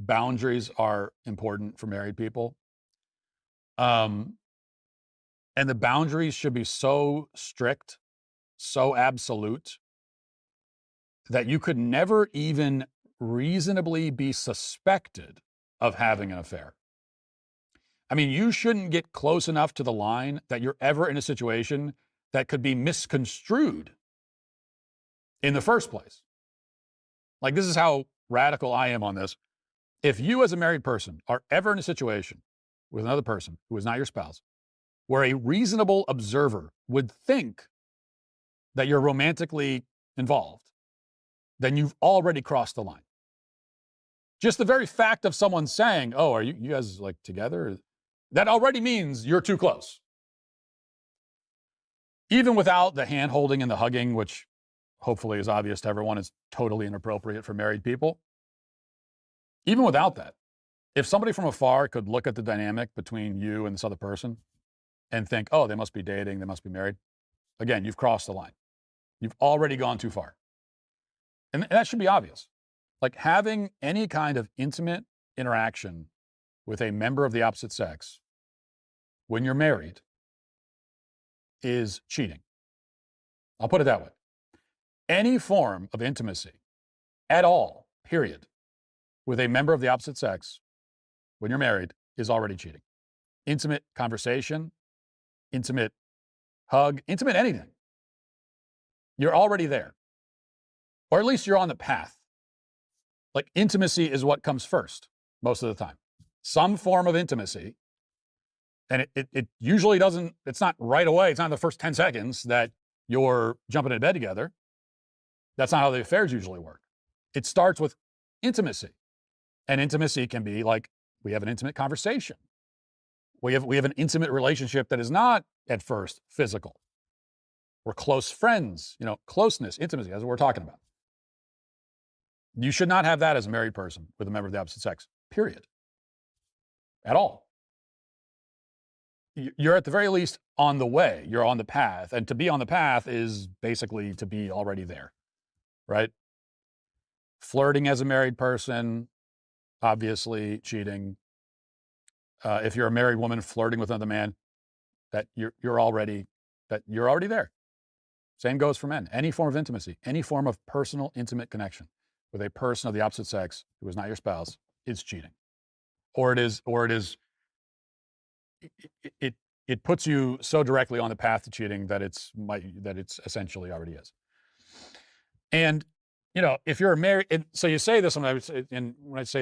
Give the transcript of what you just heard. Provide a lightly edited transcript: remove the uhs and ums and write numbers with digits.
boundaries are important for married people. Um, and the boundaries should be so strict, so absolute, that you could never even reasonably be suspected of having an affair. I mean, you shouldn't get close enough to the line that you're ever in a situation that could be misconstrued in the first place. Like, this is how radical I am on this. If you, as a married person, are ever in a situation with another person who is not your spouse, where a reasonable observer would think that you're romantically involved, then you've already crossed the line. Just the very fact of someone saying, "Oh, are you guys like together?" That already means you're too close. Even without the hand holding and the hugging, which hopefully is obvious to everyone is totally inappropriate for married people. Even without that, if somebody from afar could look at the dynamic between you and this other person and think, "Oh, they must be dating, they must be married," again, you've crossed the line. You've already gone too far. And that should be obvious. Like, having any kind of intimate interaction with a member of the opposite sex when you're married is cheating. I'll put it that way. Any form of intimacy at all, period, with a member of the opposite sex when you're married is already cheating. Intimate conversation, intimate hug, intimate anything. You're already there. Or at least you're on the path. Like, intimacy is what comes first most of the time. Some form of intimacy. And it usually doesn't, it's not right away. It's not in the first 10 seconds that you're jumping into bed together. That's not how the affairs usually work. It starts with intimacy. And intimacy can be like, we have an intimate conversation. We have an intimate relationship that is not at first physical. We're close friends, closeness, intimacy, that's what we're talking about. You should not have that as a married person with a member of the opposite sex, period. At all. You're at the very least on the way. You're on the path. And to be on the path is basically to be already there, right? Flirting as a married person, obviously cheating. If you're a married woman flirting with another man, that you're already there. Same goes for men. Any form of intimacy, any form of personal, intimate connection with a person of the opposite sex who is not your spouse is cheating, or it puts you so directly on the path to cheating that it's essentially already is. And if you're married, so you say this when I say